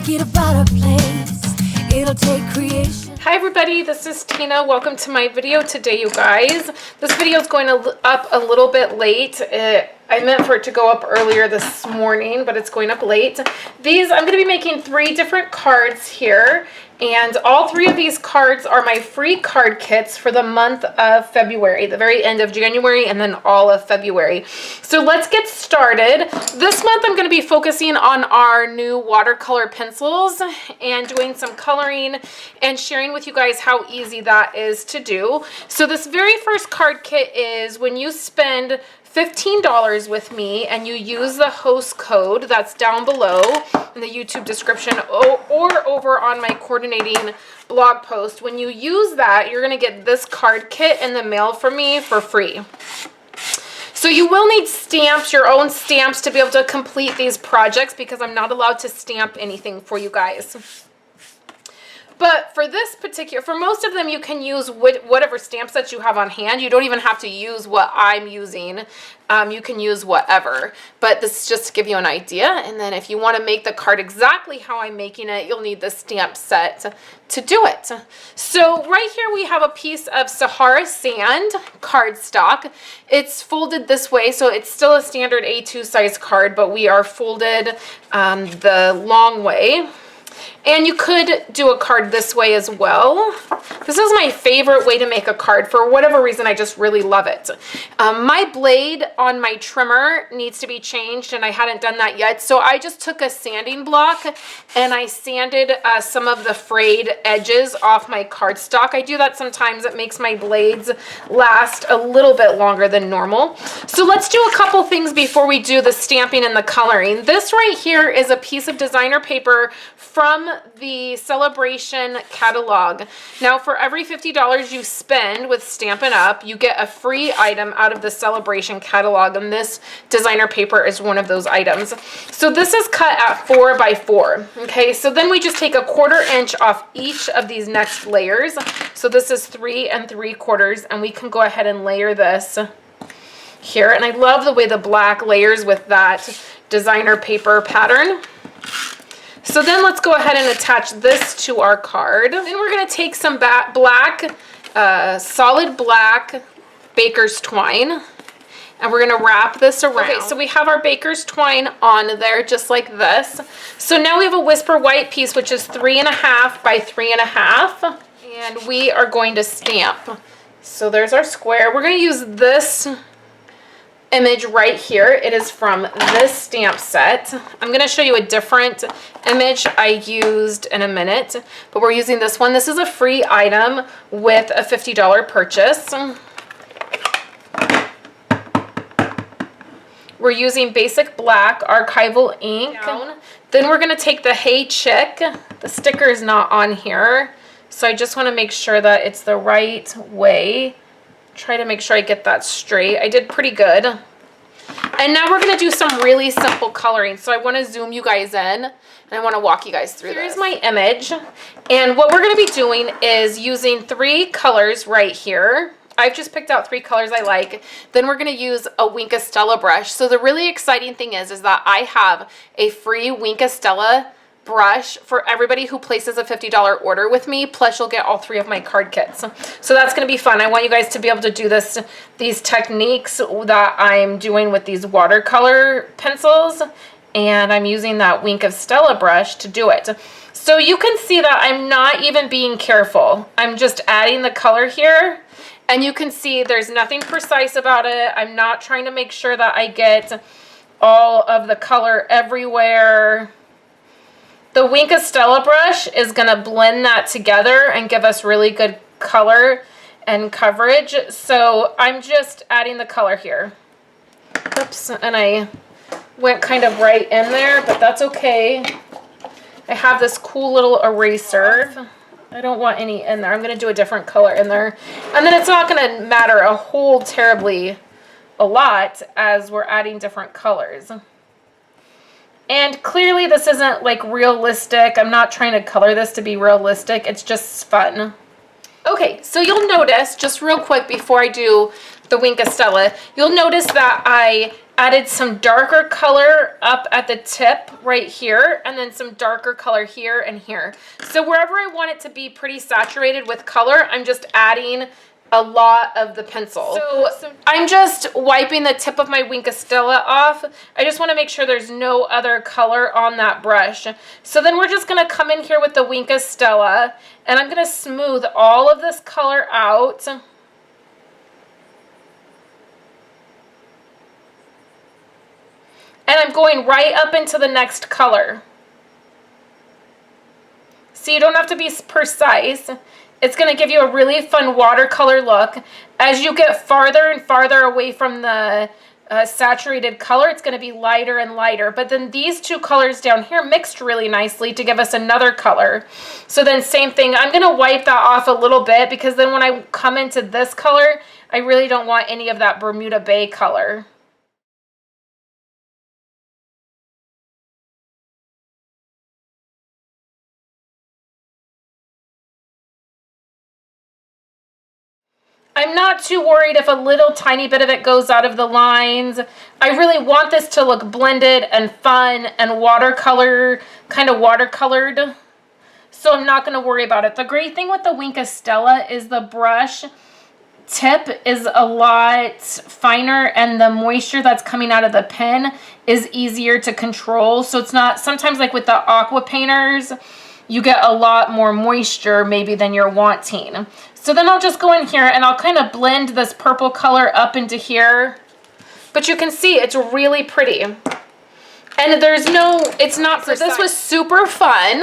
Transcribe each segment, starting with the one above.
make it a better place. It'll take creation. Hi everybody, this is Tina. Welcome to my video today, you guys. This video is going up a little bit late. I meant for it to go up earlier this morning, but it's going up late. I'm going to be making 3 different cards here, and all 3 of these cards are my free card kits for the month of February, the very end of January, and then all of February. So let's get started. This month I'm going to be focusing on our new watercolor pencils and doing some coloring and sharing with you guys how easy that is to do. So this very first card kit is when you spend $15 with me and you use the host code that's down below in the YouTube description or over on my coordinating blog post. When you use that, you're going to get this card kit in the mail from me for free. So you will need stamps, your own stamps, to be able to complete these projects because I'm not allowed to stamp anything for you guys. But for most of them, you can use whatever stamp sets you have on hand. You don't even have to use what I'm using. You can use whatever. But this is just to give you an idea. And then if you want to make the card exactly how I'm making it, you'll need the stamp set to do it. So right here we have a piece of Sahara Sand cardstock. It's folded this way, so it's still a standard A2 size card, but we are folded the long way. And you could do a card this way as well. This is my favorite way to make a card. For whatever reason, I just really love it. My blade on my trimmer needs to be changed, and I hadn't done that yet. So I just took a sanding block and I sanded some of the frayed edges off my cardstock. I do that sometimes. It makes my blades last a little bit longer than normal. So let's do a couple things before we do the stamping and the coloring. This right here is a piece of designer paper from the Celebration catalog. Now, for every $50 you spend with Stampin' Up, you get a free item out of the Celebration catalog, and this designer paper is one of those items. So this is cut at 4 by 4. Okay, so then we just take a 1/4 inch off each of these next layers. So this is 3 3/4, and we can go ahead and layer this here. And I love the way the black layers with that designer paper pattern. So then let's go ahead and attach this to our card. Then we're going to take some solid black baker's twine, and we're going to wrap this around. Okay, so we have our baker's twine on there just like this. So now we have a Whisper White piece, which is 3.5 by 3.5, and we are going to stamp. So there's our square. We're going to use this image right here. It is from this stamp set. I'm going to show you a different image I used in a minute, but we're using this one. This is a free item with a $50 purchase. We're using basic black archival ink. Then we're going to take the Hey Chick. The sticker is not on here, so I just want to make sure that it's the right way. Try to make sure I get that straight. I did pretty good. And now we're going to do some really simple coloring. So I want to zoom you guys in, and I want to walk you guys through this. Here's my image. And what we're going to be doing is using 3 colors right here. I've just picked out 3 colors I like. Then we're going to use a Wink of Stella brush. So the really exciting thing is that I have a free Wink of Stella brush for everybody who places a $50 order with me, plus you'll get all 3 of my card kits. So that's going to be fun. I want you guys to be able to do these techniques that I'm doing with these watercolor pencils, and I'm using that Wink of Stella brush to do it. So you can see that I'm not even being careful. I'm just adding the color here, and you can see there's nothing precise about it. I'm not trying to make sure that I get all of the color everywhere. The Wink of Stella brush is going to blend that together and give us really good color and coverage. So I'm just adding the color here. Oops, and I went kind of right in there, but that's okay. I have this cool little eraser. I don't want any in there. I'm going to do a different color in there. And then it's not going to matter a whole terribly a lot as we're adding different colors. And clearly this isn't like realistic. I'm not trying to color this to be realistic. It's just fun. Okay, so you'll notice, just real quick before I do the Wink of Stella, you'll notice that I added some darker color up at the tip right here, and then some darker color here and here. So wherever I want it to be pretty saturated with color, I'm just adding a lot of the pencil. So I'm just wiping the tip of my Wink of Stella off. I just want to make sure there's no other color on that brush. So then we're just going to come in here with the Wink of Stella, and I'm going to smooth all of this color out. And I'm going right up into the next color. So you don't have to be precise. It's going to give you a really fun watercolor look. As you get farther and farther away from the saturated color, it's going to be lighter and lighter. But then these two colors down here mixed really nicely to give us another color. So then same thing, I'm going to wipe that off a little bit, because then when I come into this color, I really don't want any of that Bermuda Bay color. I'm not too worried if a little tiny bit of it goes out of the lines. I really want this to look blended and fun and watercolor, kind of watercolored. So I'm not going to worry about it. The great thing with the Wink of Stella is the brush tip is a lot finer, and the moisture that's coming out of the pen is easier to control. So it's not, sometimes like with the aqua painters, you get a lot more moisture maybe than you're wanting. So then I'll just go in here and I'll kind of blend this purple color up into here. But you can see it's really pretty. And there's no, it's not precise. So this was super fun.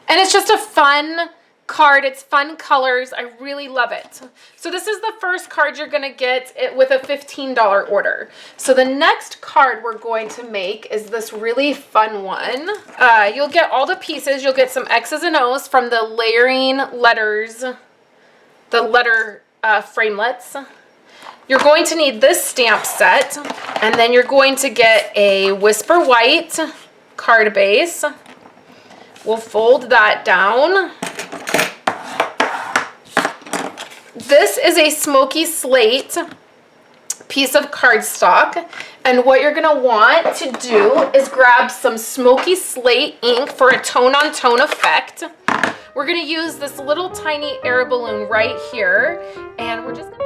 And it's just a fun card. It's fun colors. I really love it. So this is the first card you're going to get it with a $15 order. So the next card we're going to make is this really fun one. You'll get all the pieces. You'll get some X's and O's from the layering letters, the letter framelets. You're going to need this stamp set, and then you're going to get a Whisper White card base. We'll fold that down. This is a Smoky Slate piece of cardstock, and what you're going to want to do is grab some Smoky Slate ink for a tone-on-tone effect. We're going to use this little tiny air balloon right here, and we're just going to...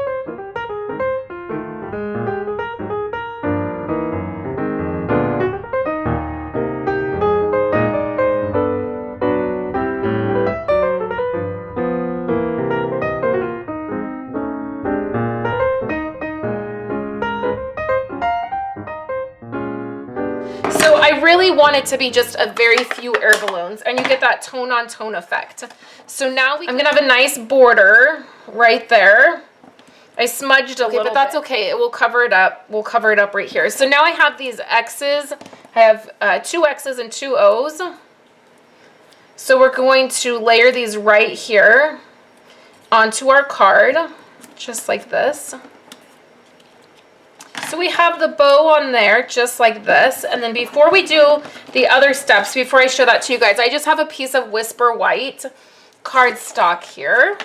So I really want it to be just a very few air balloons, and you get that tone-on-tone effect. So now I'm going to have a nice border right there. I smudged a little bit, but that's okay. It will cover it up. We'll cover it up right here. So now I have these X's. I have 2 X's and 2 O's. So we're going to layer these right here onto our card, just like this. So we have the bow on there, just like this. And then before we do the other steps, before I show that to you guys, I just have a piece of Whisper White cardstock here.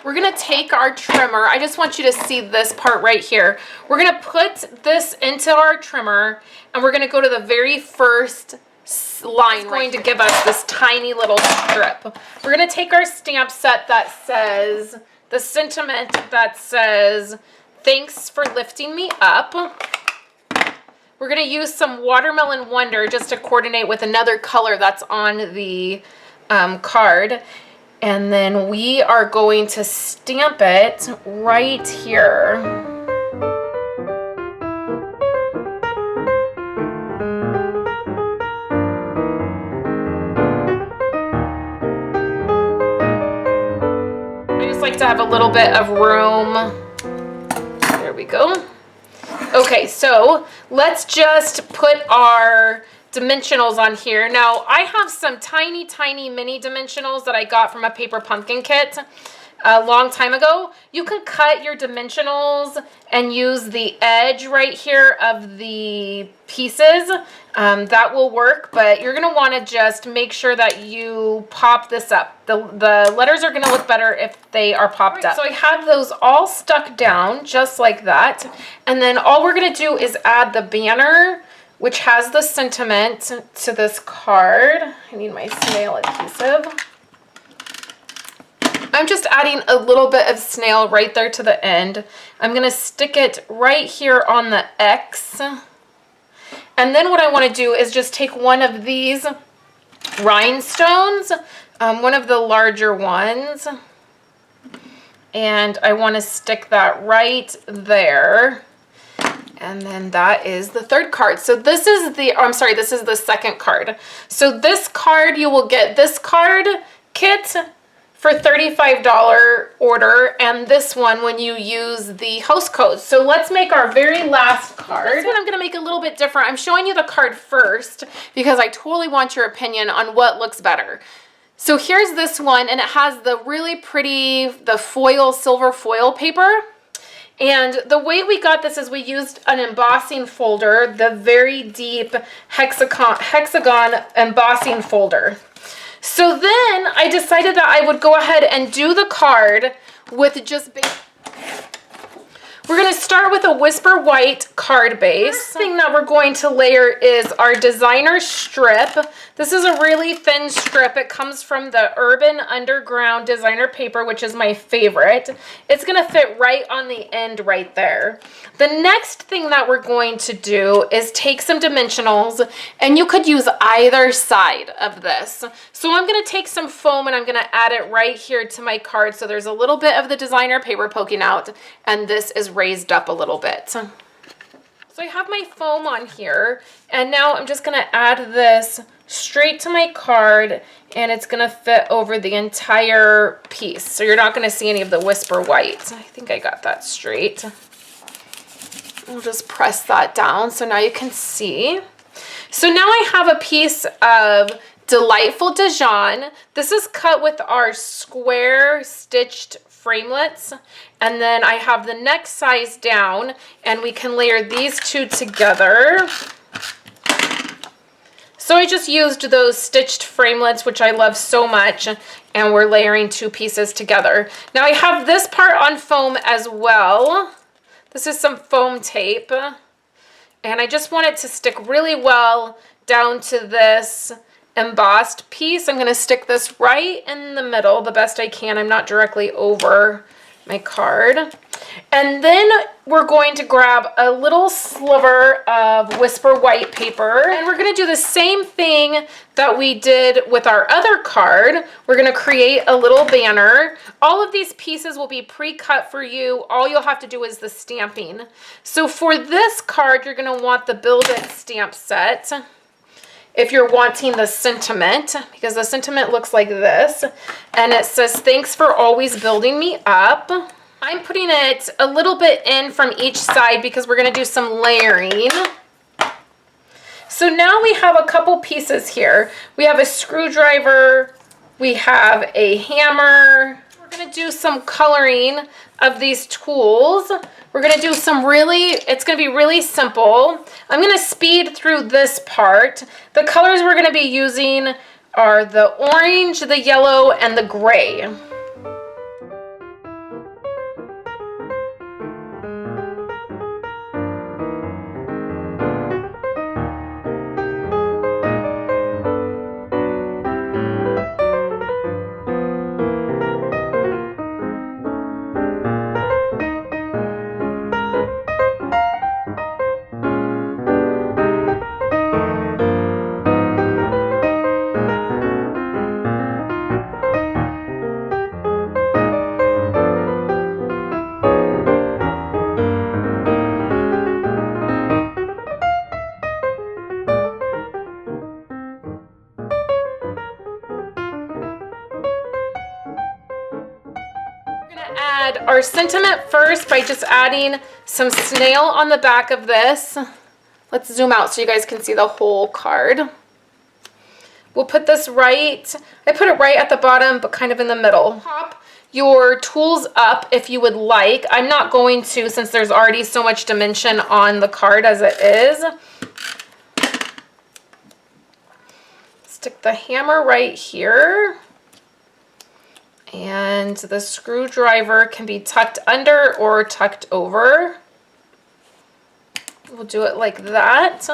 We're going to take our trimmer. I just want you to see this part right here. We're going to put this into our trimmer, and we're going to go to the very first line. It's going to give us this tiny little strip. We're going to take our stamp set that says... the sentiment that says, "Thanks for lifting me up." We're going to use some Watermelon Wonder just to coordinate with another color that's on the card. And then we are going to stamp it right here. To have a little bit of room. There we go. Okay, so let's just put our dimensionals on here. Now, I have some tiny, tiny mini dimensionals that I got from a paper pumpkin kit. a long time ago. You can cut your dimensionals and use the edge right here of the pieces. That will work, but you're gonna wanna just make sure that you pop this up. The letters are gonna look better if they are popped up. So I have those all stuck down just like that. And then all we're gonna do is add the banner, which has the sentiment, to this card. I need my snail adhesive. I'm just adding a little bit of snail right there to the end. I'm gonna stick it right here on the X. And then what I wanna do is just take one of these rhinestones, one of the larger ones, and I wanna stick that right there. And then that is the third card. So this is the, oh, I'm sorry, this is the second card. So this card, you will get this card kit for $35 order, and this one when you use the host code. So let's make our very last card. This one I'm gonna make a little bit different. I'm showing you the card first because I totally want your opinion on what looks better. So here's this one, and it has the really pretty, the foil, silver foil paper. And the way we got this is we used an embossing folder, the very deep hexagon embossing folder. So then I decided that I would go ahead and do the card with just we're going to start with a Whisper White card base. First thing that we're going to layer is our designer strip. This is a really thin strip. It comes from the Urban Underground designer paper, which is my favorite. It's going to fit right on the end right there. The next thing that we're going to do is take some dimensionals, and you could use either side of this. So I'm going to take some foam and I'm going to add it right here to my card. So there's a little bit of the designer paper poking out, and this is raised up a little bit. So I have my foam on here, and now I'm just going to add this straight to my card, and it's going to fit over the entire piece. So you're not going to see any of the Whisper White. I think I got that straight. I'll just press that down so now you can see. So now I have a piece of Delightful Dijon. This is cut with our square stitched framelits, and then I have the next size down, and we can layer these two together. So I just used those stitched framelits, which I love so much, and we're layering two pieces together. Now I have this part on foam as well. This is some foam tape, and I just want it to stick really well down to this embossed piece. I'm going to stick this right in the middle the best I can. I'm not directly over my card. And then we're going to grab a little sliver of Whisper White paper, and we're going to do the same thing that we did with our other card. We're going to create a little banner. All of these pieces will be pre-cut for you. All you'll have to do is the stamping. So for this card, you're going to want the Build It stamp set. If you're wanting the sentiment, because the sentiment looks like this, and it says, "Thanks for always building me up." I'm putting it a little bit in from each side because we're going to do some layering. So now we have a couple pieces here. We have a screwdriver, we have a hammer. We're going to do some coloring of these tools. We're going to do some it's going to be really simple. I'm going to speed through this part. The colors we're going to be using are the orange, the yellow, and the gray. Add our sentiment first by just adding some snail on the back of this. Let's zoom out so you guys can see the whole card. We'll put this I put it right at the bottom, but kind of in the middle. Pop your tools up if you would like. I'm not going to, since there's already so much dimension on the card as it is. Stick the hammer right here. And the screwdriver can be tucked under or tucked over. We'll do it like that.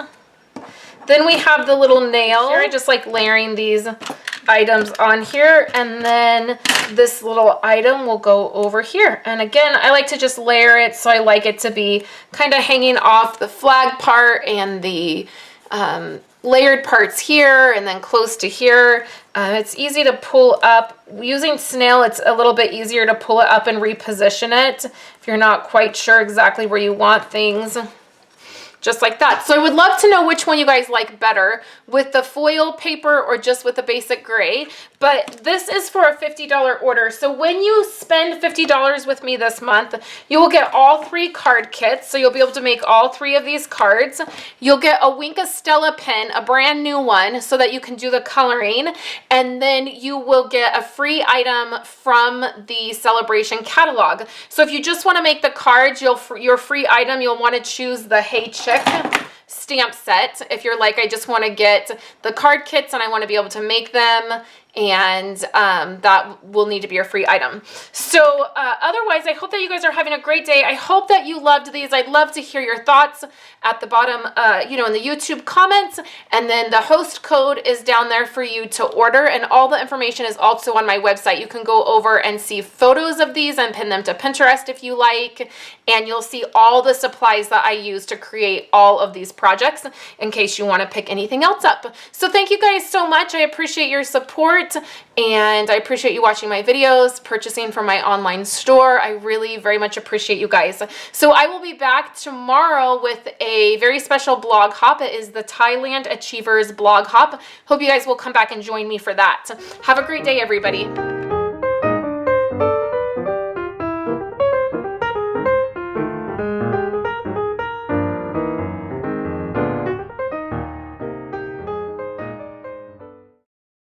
Then we have the little nail. Here I just like layering these items on here, and then this little item will go over here. And again, I like to just layer it, so I like it to be kind of hanging off the flag part and the layered parts here and then close to here. It's easy to pull up. Using snail, it's a little bit easier to pull it up and reposition it if you're not quite sure exactly where you want things. Just like that. So I would love to know which one you guys like better, with the foil paper or just with the basic gray. But this is for a $50 order. So when you spend $50 with me this month, you will get all 3 card kits. So you'll be able to make all 3 of these cards. You'll get a Wink of Stella pen, a brand new one, so that you can do the coloring. And then you will get a free item from the celebration catalog. So if you just want to make the cards, your free item, you'll want to choose the Hey Chick stamp set. If you're like, I just want to get the card kits and I want to be able to make them, and that will need to be your free item. So otherwise, I hope that you guys are having a great day. I hope that you loved these. I'd love to hear your thoughts at the bottom, you know, in the YouTube comments. And then the host code is down there for you to order, and all the information is also on my website. You can go over and see photos of these and pin them to Pinterest if you like, and you'll see all the supplies that I use to create all of these projects in case you want to pick anything else up. So thank you guys so much. I appreciate your support. And I appreciate you watching my videos, purchasing from my online store. I really very much appreciate you guys. So I will be back tomorrow with a very special blog hop. It is the Thailand Achievers blog hop. Hope you guys will come back and join me for that. Have a great day, everybody.